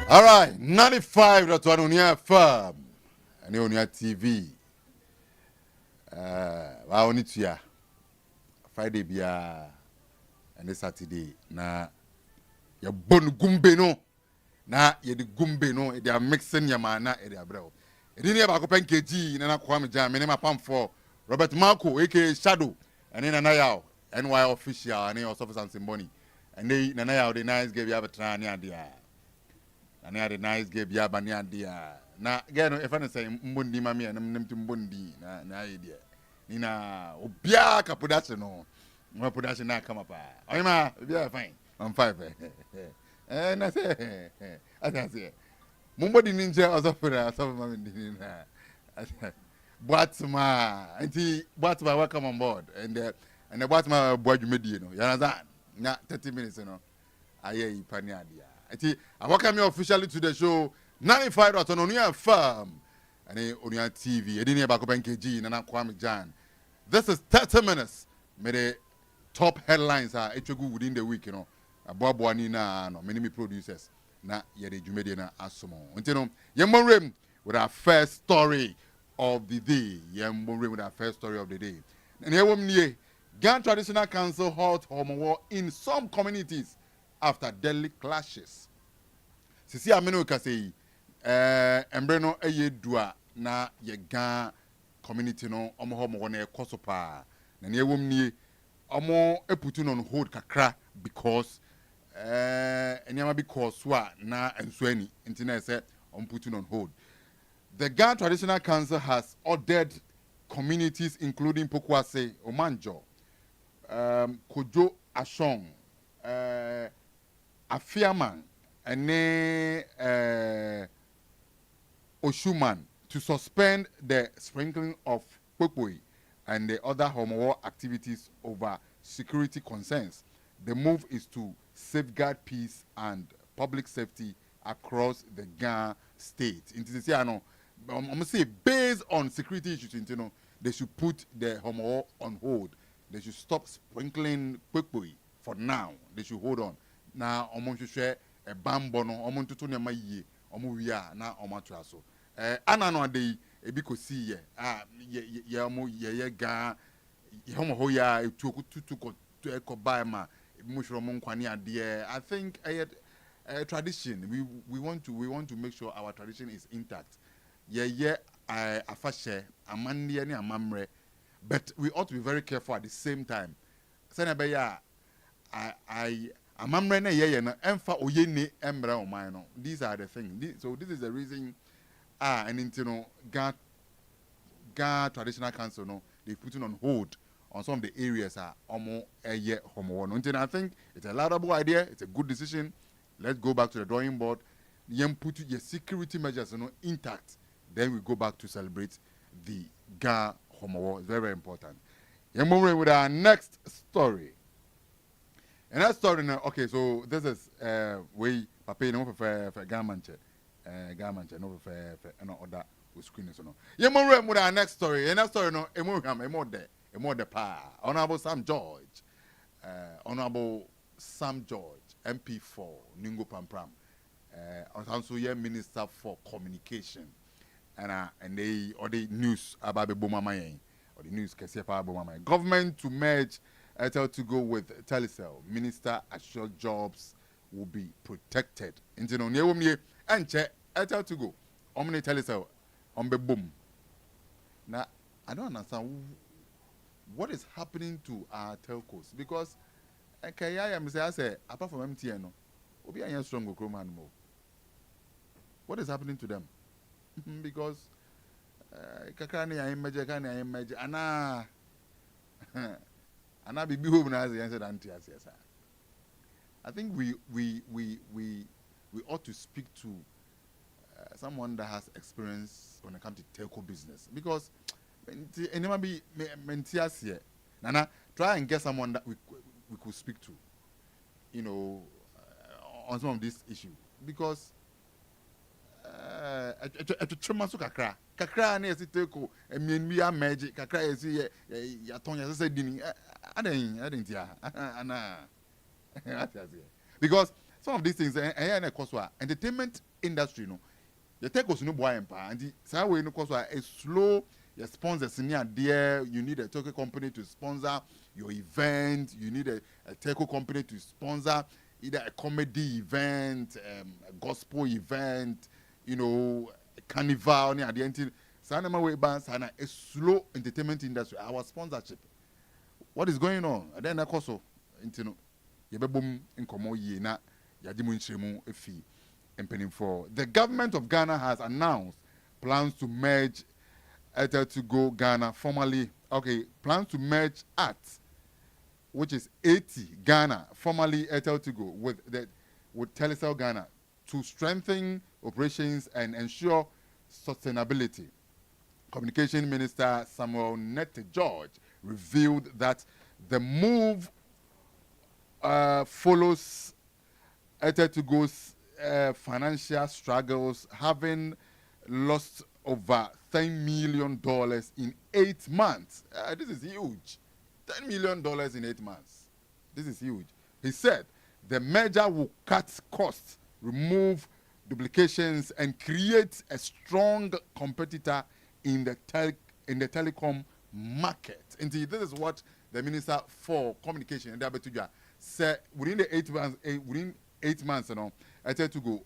All right, 95 that's one on your farm and on your TV. I only to ya Friday bia and Saturday na ya bon gumbe no na ye di gumbe no they are mixing your mana e dey abrew. E di ne ba ko NKG na kwa me jam me ne mapam for Robert Marco aka Shadow and then na yaw NY official and also for some money and they na yaw the nice give you have a try ne ade and I had a nice game, yeah, but na again, if I say Mbundi Mammy and I'm Mbundi, na idea. Nina, Obia Capudacio, no, my production now come up. I'm fine, I'm fine. And I say, Mumbodi Ninja, also for some Boatsma, and he Boatsma, welcome on board, and the Boatsma boy you made, you know, Yanazan, not 30 minutes, you know, I hear Panadia. I welcome you officially to the show 95 on Onua Farm and Onua TV. Edini Abako NKG Nana Kwame Jan. This is 30 minutes. May the top headlines are good within the week, you know. Bob Wanina no many producers. Na yede jumede na asomo. Untino Yemorem with our first story of the day. Yemorem with our first story of the day. And here Ghana Traditional Council halt homo in some communities after deadly clashes. Sisi ameno ka say embre no eye dua na ye Ghana community no omo homo na ekoso pa na ne ewom nie omo eputu on hold kakra because enyama because wa na enso ani ntina say omo putu on hold. The Ghana Traditional Council has ordered communities including Pokwase, Omanjo, Kojo Ashong, Afiaman and Oshuman to suspend the sprinkling of Pokwe and the other homo activities over security concerns. The move is to safeguard peace and public safety across the Ghana state. I'm say based on security issues, they should put the homo on hold. They should stop sprinkling Pokwe for now. They should hold on. Na omo hwehwe e bambo no omo ntoto ne maye omo wi a na omo atoa so ana no ade e bi kosi ye ye omo ye ga ye homo ho ya etu okututu ko ba ma mo hwero mo nkwane ade. I think a tradition we want to make sure our tradition is intact. Ye afashe amande ne amamre, but we ought to be very careful at the same time. Senebe ya amamre na yeye na emfa oyene emra oman no. These are the things. So this is the reason and Ghana Traditional Council no they putting on hold on some of the areas omo eye homo no. I think it's a laudable idea, it's a good decision. Let's go back to the drawing board. Yem put your security measures intact. Then we go back to celebrate the Ghana homo. It's very, very important. Yem with our next story. And that story now, okay, so this is way papa no for garment no for no other screen so no. You more with our next story. And that story no more there pa. Honorable Sam George. Honorable Sam George, MP4 Ningo Pampram. Also yeah, Minister for Communication. And they or the news about the Bomamayen or the news Kesiapa Bomamayen. Government to merge Airtel to go with Telecel. Minister assured jobs will be protected. Intino Newomye and check Airtel to go. Omni Telecel on the boom. Now I don't understand what is happening to our telcos because I say apart from MTN no, Obi a strong man more. What is happening to them? Because kakani I imagine ana and I be home as the answer yes. I think we ought to speak to someone that has experience when it comes to telco business because anyone be mentias here. Nana, try and get someone that we could speak to, on some of this issue because a tremendous kakra na esi teko emienwi ameji kakra esi ya tonya se dini I didn't ana because some of these things, entertainment industry, no, you take us no boy empire, and the way no cost a slow. Your sponsors in there, you need a telco company to sponsor your event. You need a telco company to sponsor either a comedy event, a gospel event, you know, a carnival. Near the end, Sanama way bands and a slow entertainment industry. Our sponsorship. What is going on? And then also, you know, you be boom in komo ye na yadimu inchemu efi empening for. The government of Ghana has announced plans to merge Airtel to Go Ghana, plans to merge AT, which is 80 Ghana, formerly Airtel to Go, with Telecel Ghana to strengthen operations and ensure sustainability. Communication Minister Samuel Nete George revealed that the move follows Airtel to Go's financial struggles, having lost over $10 million in 8 months. This is huge. $10 million in 8 months. This is huge. He said the merger will cut costs, remove duplications, and create a strong competitor in the telecom market. Indeed, this is what the Minister for Communication said within the 8 months. Within 8 months, you know, I tell to go.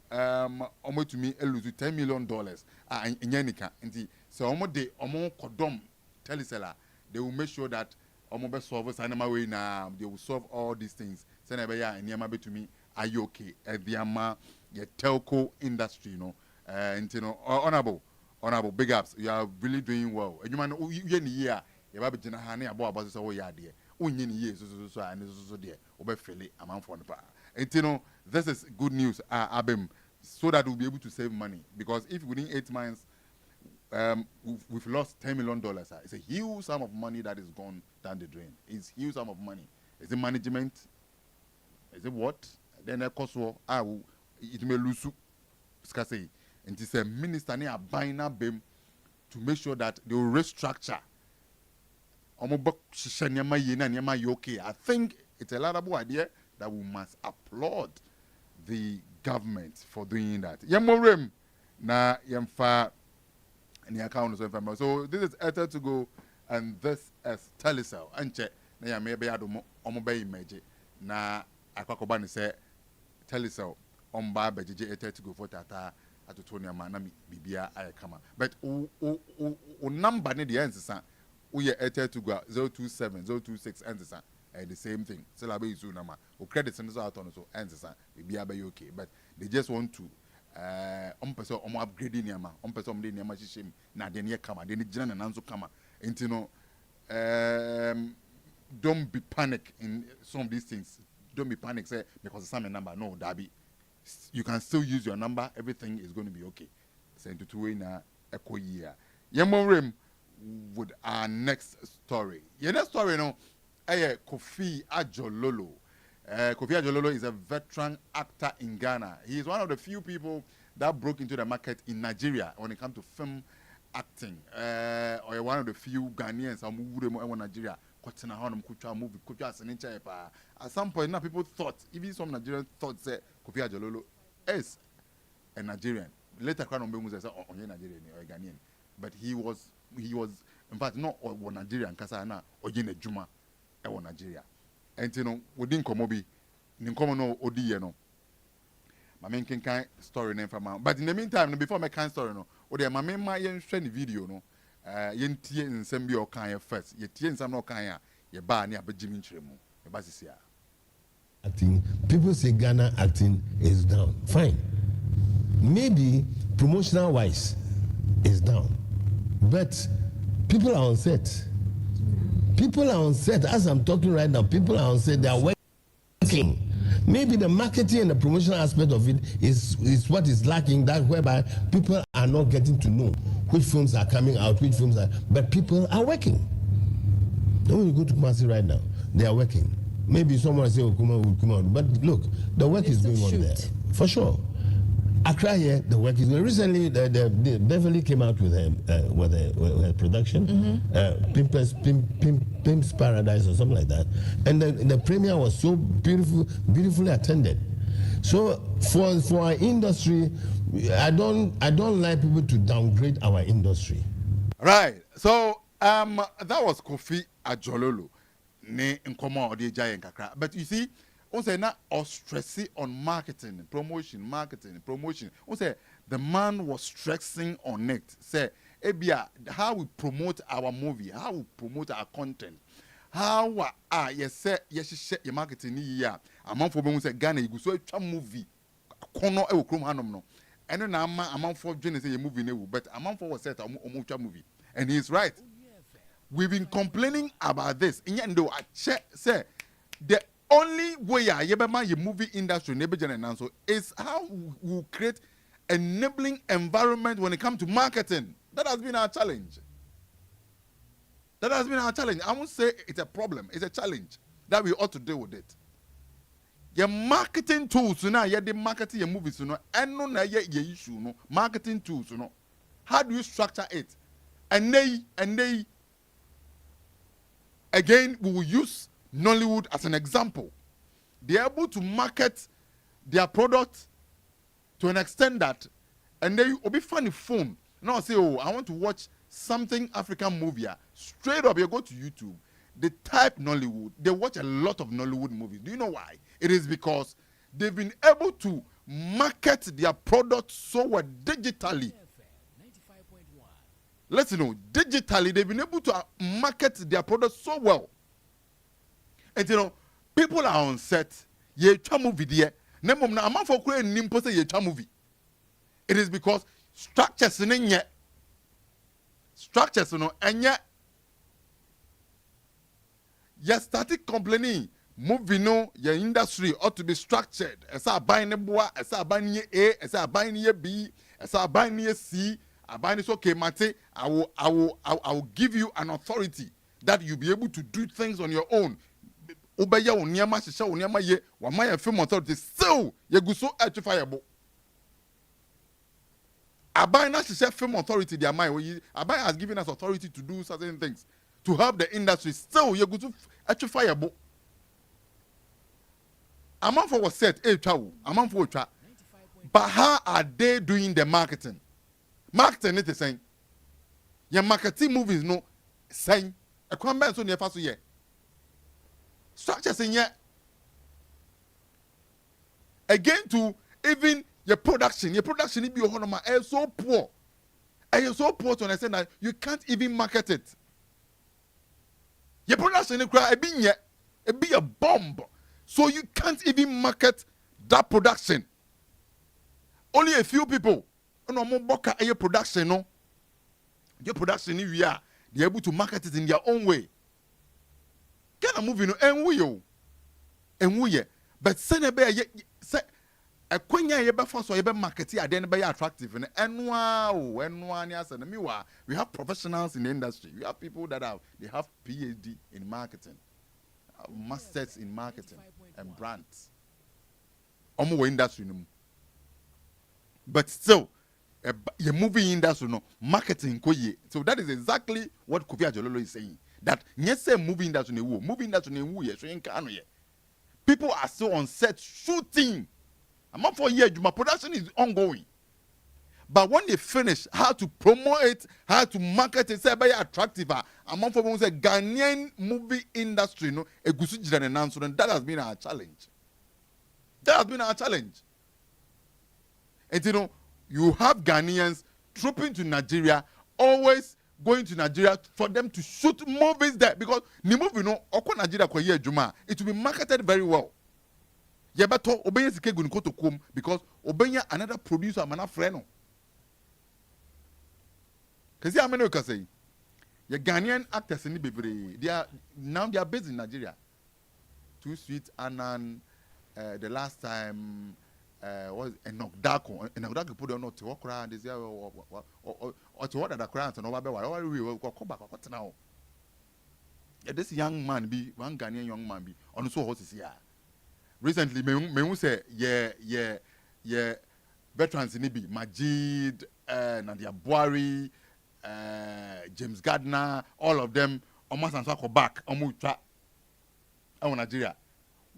Almost to me, lose $10 million. In Yanika, indeed. So almost they kodom teleseller. They will make sure that almost solve Sanama way now. They will solve all these things. Sanabaya and Yamabe to me. Are you okay? The telco industry, you know, and you know, honorable, big ups. You are really doing well. And you man, you year. You have been honey about so yeah dear. Unyin years so and so dear. Obefele amount for the power. And you know, this is good news, Abem, so that we'll be able to save money. Because if within 8 months, we've lost $10 million, it's a huge sum of money that is gone down the drain. It's a huge sum of money. Is it management? Is it what? Then of course, it may lose. And it's a minister near buying BIM to make sure that they will restructure. I think it's a laudable idea that we must applaud the government for doing that. Yamorem na yamfa ni account so this is Airtel to Go and this is Telecel. Anche na yamebe ado omobe image na akwakoba ni say Telecel omba bejeje Airtel to Go for tata atotonia ma na bibia ayekama. But o number ne the answer we Airtel to Go 027 026 answer. The same thing. So la be isu nama. O credit send out on so answer be okay. But they just want to person upgrading niama. Person de niama shishim na de ne kama. De ne jina na nanzo kama. And you know, don't be panic in some of these things. Don't be panic say because it's some number. No, Dabi. You can still use your number. Everything is going to be okay. Send to two in a echo year. Yemorem with our next story. Your next story, you know. Kofi Ajololo. Kofi Ajololo is a veteran actor in Ghana. He is one of the few people that broke into the market in Nigeria when it comes to film acting. Or one of the few Ghanaians who moved in Nigeria. At some point, now people thought, even some Nigerians thought, say Kofi Ajololo is a Nigerian. Later, Kwan said, "Oh, you're Nigerian or Ghanaian," but he was, in fact, not a Nigerian. Kasana or Juma. Nigeria. And you know, we didn't come obi, no odi no. My main kind story name from but in the meantime, before my kind story no, my main my yen video no, yen tie in sembi o kan first, ye tie in some no kan ye ba ni abejimi nchiremu, ye ba sisia. Acting, people say Ghana acting is down. Fine. Maybe promotional wise is down. But people are on set. People are on set, as I'm talking right now, people are on set, they are working. Maybe the marketing and the promotional aspect of it is what is lacking, that whereby people are not getting to know which films are coming out, which films are, but people are working. When you go to Kumasi right now, they are working. Maybe someone will say, oh, Kuma will come out, but look, the work is going on there, for sure. Accra here, the work is going. Recently, the Beverly came out with a production, Pimp's Paradise or something like that, and the premiere was so beautifully attended. So for our industry, I don't like people to downgrade our industry. Right. So that was Kofi Ajololo ne nkomo odi giant kakra. But you see, on say na or stressing on marketing, promotion. On say the man was stressing on it. Say ebia how we promote our movie, how we promote our content. How yes say yes your marketing ya. Among for be say Ghana you so a movie kono e wo krom hanom no. Eno na among for journey say your movie ne wo, but among for was set omo movie. And he's right. We've been complaining about this. And though I say the only way your movie industry is how we create enabling environment when it comes to marketing. That has been our challenge. I won't say it's a problem. It's a challenge that we ought to deal with it. Your marketing tools, you know, the marketing your movies, you know, and no na your issue, no marketing tools, you know. How do you structure it? And they again, we will use Nollywood as an example. They're able to market their product to an extent that, and they will be funny phone. Now say, oh, I want to watch something African movie. Straight up, you go to YouTube. They type Nollywood. They watch a lot of Nollywood movies. Do you know why? It is because they've been able to market their product so well digitally. Let's know, digitally, they've been able to market their products so well. And you know, people are on set, ye movie there. Nemom na amount for creating nimpo say ye movie. It is because structures in nye. Structures, you know, and yet, you started complaining, movie no, your industry ought to be structured. As I buying a boy, as I buying A, as I buying a B, as I buying a C. Okay, Mate, I will give you an authority that you'll be able to do things on your own. Obaya onyama shisha onyama ye wamaya film authority so ye go so etrifiable. Abai na shisha film authority their mind. Abai has given us authority to do certain things to help the industry. So ye go so etrifiable. Amount for was set amount for tra. But how are they doing the marketing? Marketing it is saying your marketing movies no saying a comment on your first year structures in here again to even your production is be so poor and you're so poor to understand that you can't even market it. Your production it be a bomb, so you can't even market that production. Only a few people. No more boka a production, no. Your production, we are they're able to market it in their own way. Can I move and we but send a bear say a quenya ye before so ye be market ya then be attractive and wow we have professionals in the industry. We have people that have PhD in marketing, masters in marketing and brands. Industry no. But still your movie industry no marketing koye. So that is exactly what Kofi Ajololo is saying. That yes, movie industry ye so ye. People are still on set shooting. I'm not for years. My production is ongoing. But when they finish, how to promote it, how to market it, say very attractive. I'm not for say Ghanaian movie industry no and that has been our challenge. And you know, you have Ghanaians trooping to Nigeria, always going to Nigeria for them to shoot movies there because the movie no oko Nigeria kwa year juma it will be marketed very well. You better obey sike gun ko to come because obey another producer mana friend no. Cause you ameno ka say your Ghanaian actors in the they are based in Nigeria. Too Sweet Anan, the last time was Enokdako put on to walk around this year or to what other crowds and over we will go back now. This young man be one Ghanaian young man be on so horses here. Recently, me say yeah veterans in Ibi Majid, Nadia Buari, James Gardner, all of them almost and back Nigeria.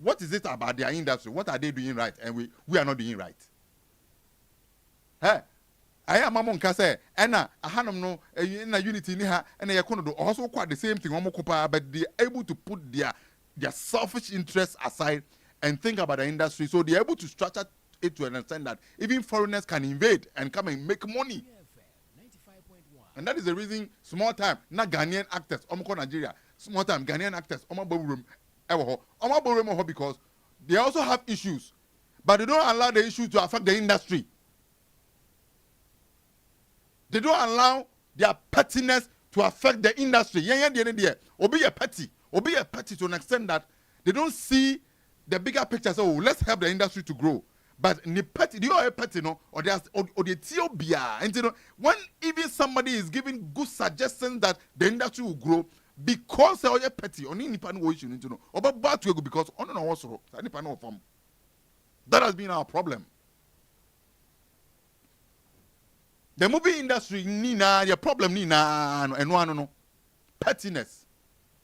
what is it about their industry? What are they doing right? And we are not doing right. Hey, I am among Kase, Anna, a hanum no, in a unity near, and they are going to do also quite the same thing, but they are able to put their selfish interests aside and think about the industry. So they are able to structure it to understand that even foreigners can invade and come and make money. And that is the reason small time, not Ghanaian actors, Omoko Nigeria, small time Ghanaian actors, because they also have issues, but they don't allow the issues to affect the industry. They don't allow their pettiness to affect the industry. Obi a petty to an extent that they don't see the bigger picture. So let's help the industry to grow. But ni petty, do you are petty, no? Or the TOBia. And you know, when even somebody is giving good suggestions that the industry will grow, because they are petty, only nipa no issue, you know. Or bad to because on no also nipa no form. That has been our problem. The movie industry nina, the problem nina, and one no pettiness.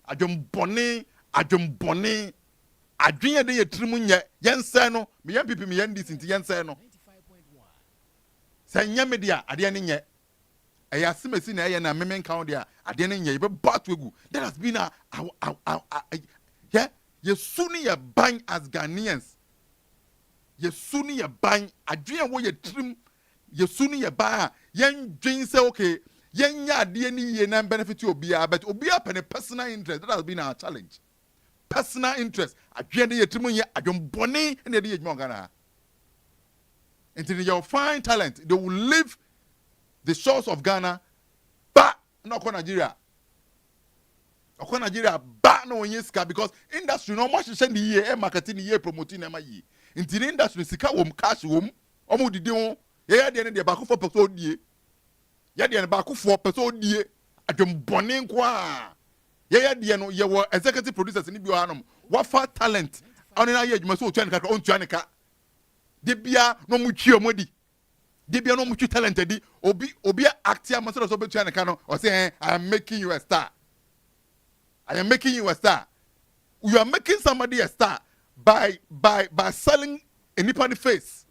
Ajumbone. Adwenya de yetrimu nye yense no me yan pipi me yan disinti yense no sanya media ade ne nye eya semesi na eya na memen count dia ade ne nye be bat wegu. That has been a yeah, ye suni ye ban as Ghanaians, ye suni ye ban adwenya wo yetrim, ye suni ye ban yen dwen say okay yen nya ade ne ye na benefit obia, but obia pen personal interest. That has been our challenge. Personal interest. Until you find talent, they will leave the shores of Ghana, but not Nigeria. Nigeria, but no yeska because industry no much send the year marketing year promoting them ye. Until the industry sika wom cash wom, omo didi won. Yeah, the end the back for person die. Yeah, the end back for person die. Ajombone kwa. Yeah, no, you were executive producers in Ibianum. What for talent? On an age, must own Chanica. Debia no muchio modi. Debia no much talented. Obia actia must also be Chanicano or say, I am making you a star. I am making you a star. You are making somebody a star by selling a nippon face.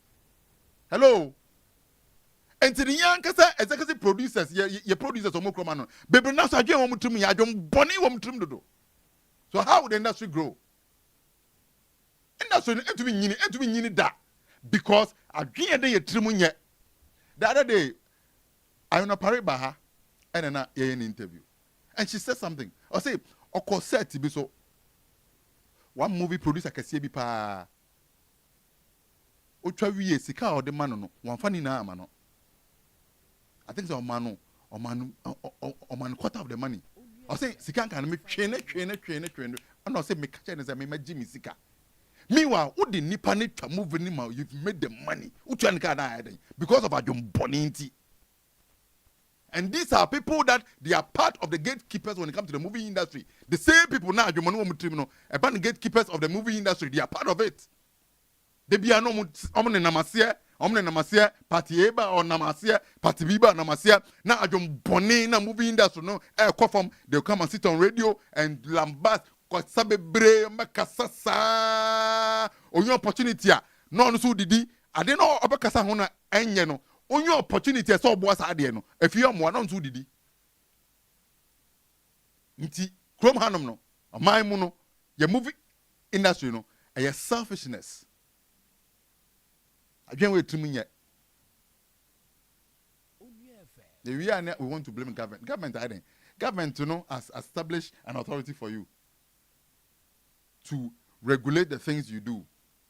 Hello. And to the young executive producers, your producers of Mokromano, baby, now I don't to me, I don't bonny woman to do. So how would the industry grow? Industry to be that because I didn't day a trimunya. The other day, I on a paribaha and an interview, and she said something. I say, of course, said to be so. One movie producer can see pa. Otrawi sika or the man one funny na mano. I think it's man quarter of the money. I say sika can make train. I'm not saying make chain is me Jimmy sika. Meanwhile, who the nipa need to move anymore? You've made the money. Who trying to because of a bonity. And these are people that they are part of the gatekeepers when it comes to the movie industry. The same people now, about the gatekeepers of the movie industry, they are part of it. They be no omne namasia, party eba or namasia, party biba namasia. Now I don't bonne na movie industry no. They'll come and sit on radio and lambast. Cause sabe bre makasasa. Onyo opportunity no so didi. I don't know obakasa hona enye no. Onyo opportunity so boa sa ade no. Efi omo no so didi. Nti krom hanom no. Amai mu no. Ye movie industry no. A selfishness. Again, we want to blame government. Government, has established an authority for you to regulate the things you do,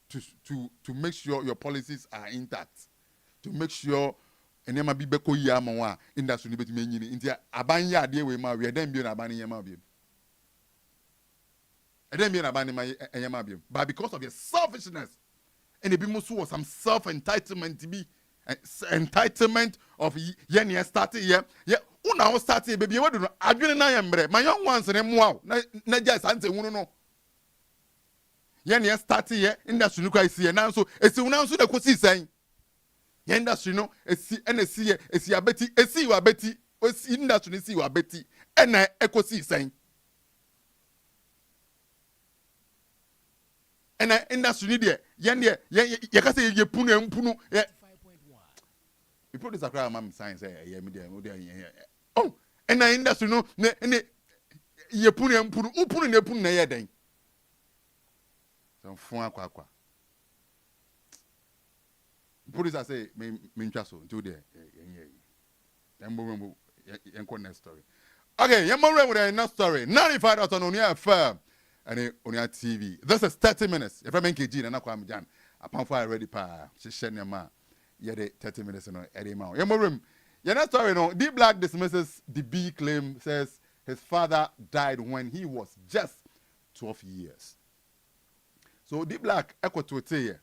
to make sure your policies are intact, to make sure enema bi beko ya mawa industry ni betime nyini. Nti abanya ade we ma we dem bi na abani yema bi. Edem bi na abani ma yema bi. But because of your selfishness, and it be most was some self-entitlement to be entitlement of yen started here. Yeah, una started baby. What do I do na yambre? My young ones and wow. Na just answer no. Yen started here industry no quite see now so it's now so the kosi saying. Yen industry no esi abeti esi you abeti esi industry esi you abeti and na ekosi saying. and industry need there yen there you can say you punu you put this across my science yeah me there oh and the industry no ne you punu ne punu na ye den so fun akwa police I say me ntwa so until there yen next story. Okay, you're more with the next story. 95 on Onua FM and Onua TV. This is 30 minutes. If I'm NKG, then I'm done. Upon fire ready pa. She shed your man. Yeah, 30 minutes on Eddie Mount. You're more room. You're not sorry, no. D Black dismisses the B claim, says his father died when he was just 12 years. So D Black, echo to it here.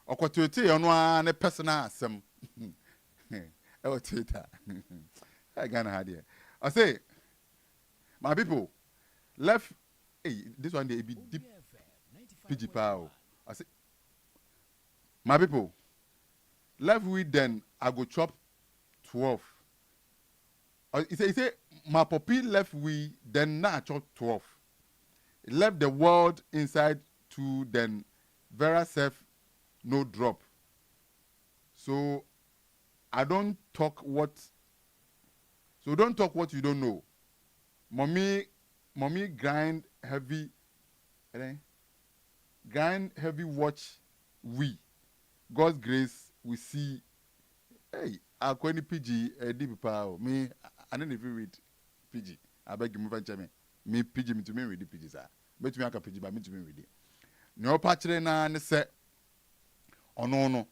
Echo to it here, on a personal some. Oh, Twitter. I can't have it. I say, my people, left. Hey, this one they be deep. PG Power. I say, my people, left with then I go chop 12. He say, my puppy left we then now chop 12. He left the world inside to then Vera self no drop. So I don't talk what. So don't talk what you don't know. Mommy grind heavy. Grind heavy watch we. God's grace we see. Hey, I call any PG deep power. Me, I don't even read PG. I beg you move and me PG me to me read the PG sir. Bet me I can PG but me to me read it. No patchere na ne se. Oh no.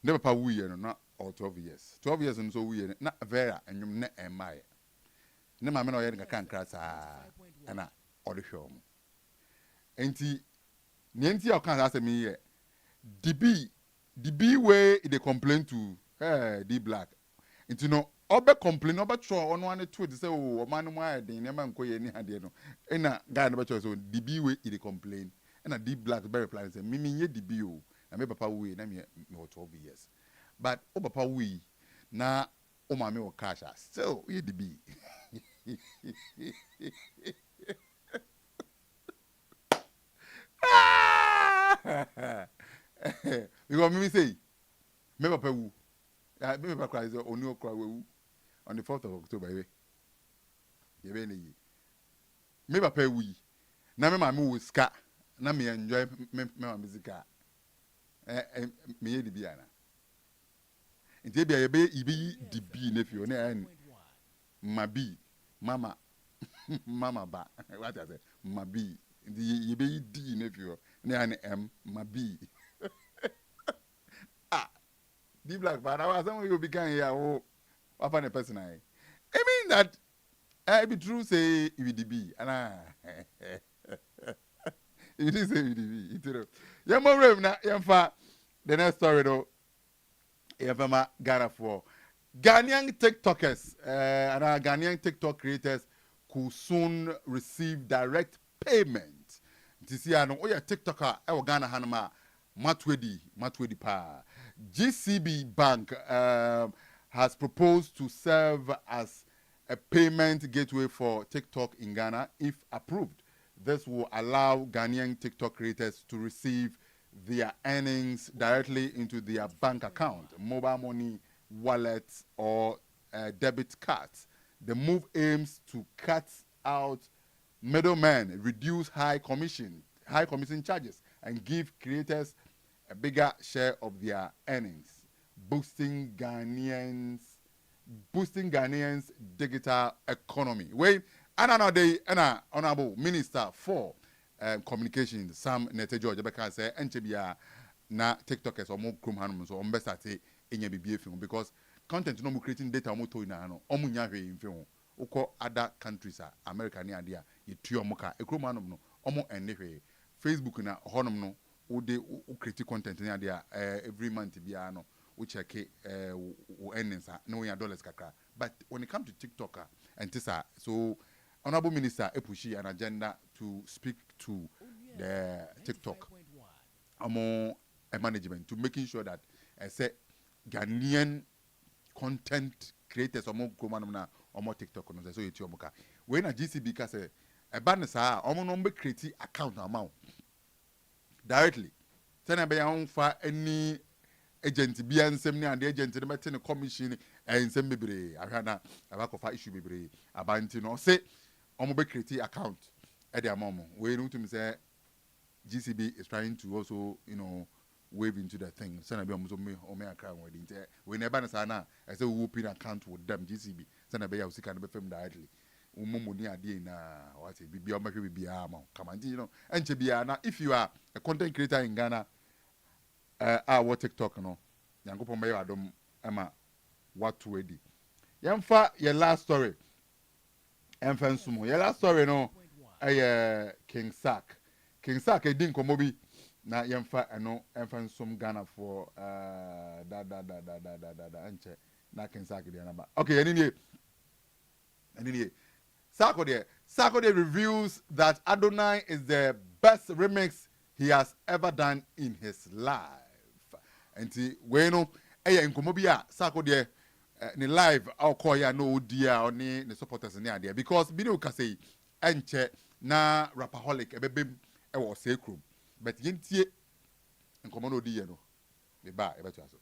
Never pa we no. Or 12 years. 12 years and so we na vera and you ne my. Ne ma me no yer kan kras ana or the show. Enti nienti o kan say me here. The B way they complain to D Black. Enti no obe complain obe tro ono ane to say oh man mo den ne man ko ye ni ade no. Ena guy no be so the B way they complain. Ena D Black be reply say me nye the B o. Na me papa we na me 12 years. But papa we na o mama o cash still you the be because me say me papa wu me papa cry Onua cry wu on the 4th of October ye be ni me papa wu na me mama wo ska na me enjoy me mama music me ye the be ana nti bia ibi dibi na fi ona an mabi mama ba what I say mabi nti ibi di na fi na an mabi D Black but I was someone you become here oh what an person I mean that I be true say ibi dibi ana it is say ibi dibi itero ya mo rem na ya fa the next story though. Evama Ghana for Ghanaian TikTokers and our Ghanaian TikTok creators could soon receive direct payment. This year, no, oya TikToker, Ghana Hanama, Matwedi Pa. GCB Bank has proposed to serve as a payment gateway for TikTok in Ghana if approved. This will allow Ghanaian TikTok creators to receive their earnings directly into their bank account, mobile money, wallets, or debit cards. The move aims to cut out middlemen, reduce high commission charges, and give creators a bigger share of their earnings, boosting Ghanaians' digital economy. Wait, another honorable minister for communications Sam Nete George Beka say enchebia na TikTokers or more chrome hanum so ombesate enya bibie film because content no mo creating data mo to ina no omo nya hwe film uko other countries America ni ade a yetu omo ka chrome hanum no omo enne hwe Facebook na honum no wo de wo create content ni ade a every month bia no wo check wo earnings na wo ya dollars kakra but when it comes to TikToker and tisa so Honorable Minister pushing an agenda to speak to the TikTok management to making sure that say Ghanaian content creators or more TikTok no so yeti omuka. When a GCB ka say e ba ne sa omo no be create account amount. directly. Send be on for any agent be and same and the agent the meeting commission and same bebre. Ahana abakofa issue bebre. Abanti no say omo be create account at their mom. We know to say GCB is trying to also, wave into the thing. Send be almost me or me account with it. We never sana I say we open account with them GCB. Send be us can be film directly. Money idea na what it be make be come on, and if you are a content creator in Ghana, our TikTok no, Yankopon may adom Emma what to ready. Yamfa your last story. Enfan sumo. Your last story no, King Sack. King Sack e din komobi na yamfa eno enfan sum Ghana for da anche na King Sack dey na ba. Okay, any Sako there reveals that Adonai is the best remix he has ever done in his life. And we know, nkomo bi Sako there ni live I'll call ya no dear or ni supporters ni there because bini ka say enche na rapaholic ebebem e wo say krum but yentie nkomo no di no be ba e beto aso.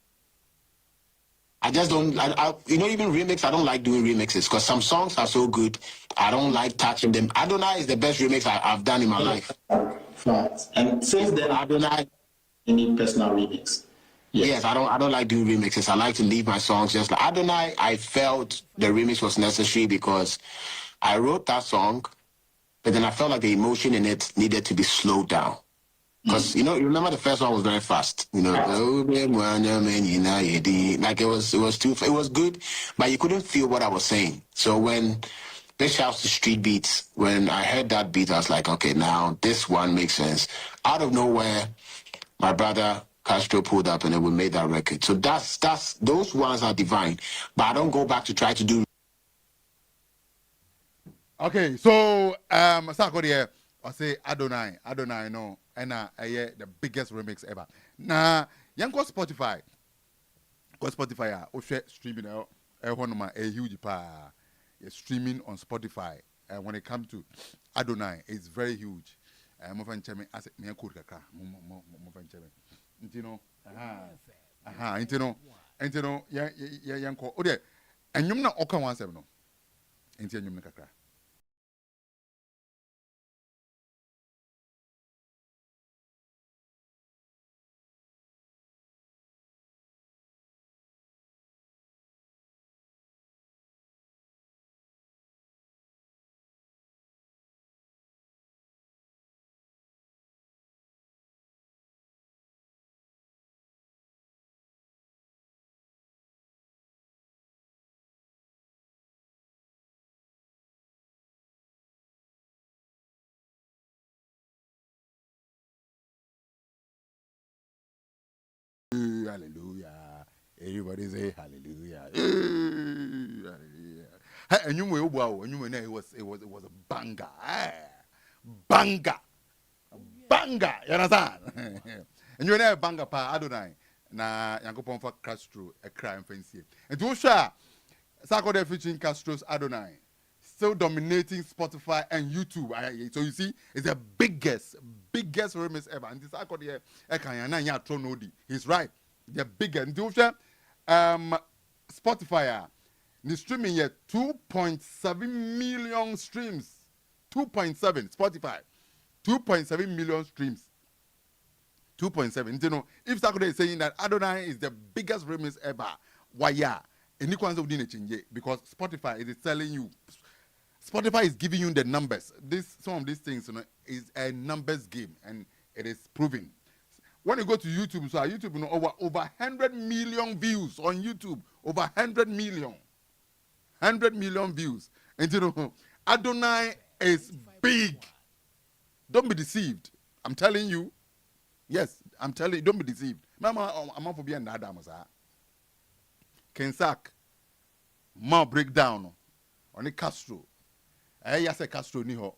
I just don't, even remix, I don't like doing remixes because some songs are so good. I don't like touching them. Adonai is the best remix I've done in my life. Facts. And since then, Adonai, you need personal remix. Yes, I don't like doing remixes. I like to leave my songs just like Adonai. I felt the remix was necessary because I wrote that song, but then I felt like the emotion in it needed to be slowed down. Because you remember the first one was very fast. Like it was good, but you couldn't feel what I was saying. So when big shouts to Street Beats, when I heard that beat, I was like, okay, now this one makes sense. Out of nowhere, my brother Castro pulled up and then we made that record. So that's those ones are divine. But I don't go back to try to do. Okay, so Sako there, I say Adonai no. And the biggest remix ever. Now, young Spotify. Because Spotify, streaming a huge streaming on Spotify. When it comes to Adonai, it's very huge. Hallelujah. Everybody say hallelujah. Hallelujah. And you know it was a banger. Banger. Banger. You understand? And you know a banger pa Adonai. Na Yankopon for Castro a crime fancy. And to share Sako de featuring Castro's Adonai. Still dominating Spotify and YouTube. So you see, it's the biggest remix ever. And this Sako de Ekanyana Tronodi. He's right. The biggest. Spotify is streaming here 2.7 million streams. 2.7 Spotify. 2.7 million streams. 2.7. If Saturday is saying that Adonai is the biggest remix ever, why yeah? And you can't change it because Spotify is telling you. Spotify is giving you the numbers. Some of these things is a numbers game and it is proven. When you go to YouTube, so YouTube, over 100 million views on YouTube. Over 100 million. 100 million views. And Adonai is big. Don't be deceived. I'm telling you. Yes, I'm telling you, don't be deceived. Mama, I'm not for being that damn. Kensak, more breakdown on the Castro. I say Castro ni ho.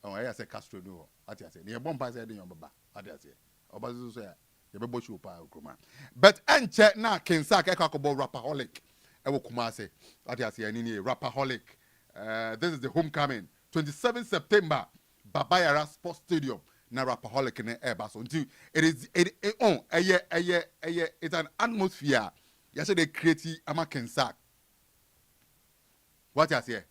Oh, I say Castro ni ho. What you say? The bomb pass in your baba. What you say? Obazu say you be bochu pa okuma. But enche na Kensak e kakobo rapaholic. E wo kuma say. What you say? Ni rapaholic. This is the homecoming. 27 September, Babayara Sports Stadium. na rapaholic ne eba so until it's an atmosphere you say they create ama kensak what you say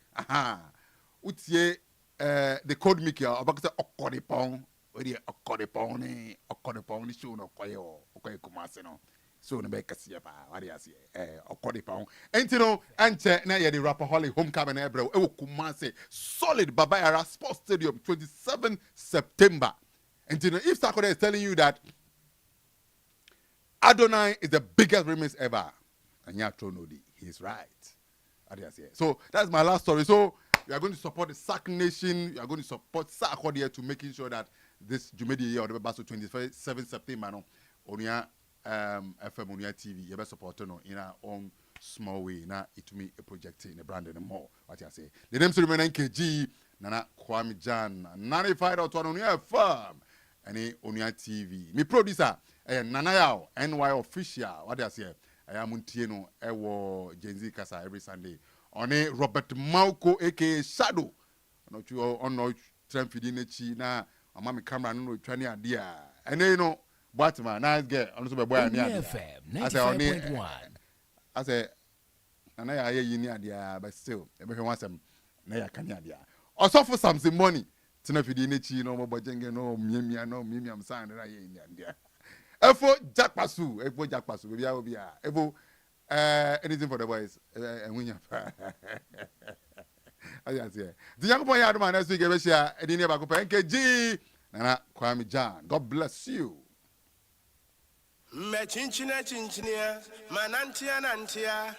utie the code make ya obakse okodepon we okodepon ni show no okoye kumase no so no be kase pa what you say okodepon entino enche na ye the rapaholic homecoming ebro e kumase solid Babayara Sports Stadium 27 September. And if Sarkodie is telling you that Adonai is the biggest remix ever, and he's right. So that's my last story. So we are going to support the SAC Nation. We are going to support Sarkodie to making sure that this Jumedi year or the Basso 27 September, Onua FM, Onua TV, you better support in our own small way. Now it me a project in a brand and more. What you say? The names remain NKG, Nana Kwame Jan, 95.1 Onua FM. Any Onua TV. Me producer, Nana Yao, NY official. What do I say? I am Muntieno, Ewo, Genzi Kasa every Sunday. On a Robert Mauko, aka Shadow. Not you on no Trump Fidinechi, na, a mommy camera, no, trying idea. And you know, Batman, nice girl, also by boy, FM 95.1. I say, and I hear you near the but still, everyone wants them, Naya Canada. Also for something money. Tina Fidinechi, no more Bojenge, no Mimi, I'm saying right in India. Efo Jack Pasu, maybe I will be Evo, anything for the boys, and when you're. The young boy had man, as we gave a share, and in NKG, Nana Kwame Jan. God bless you. Me chinchina, manantia,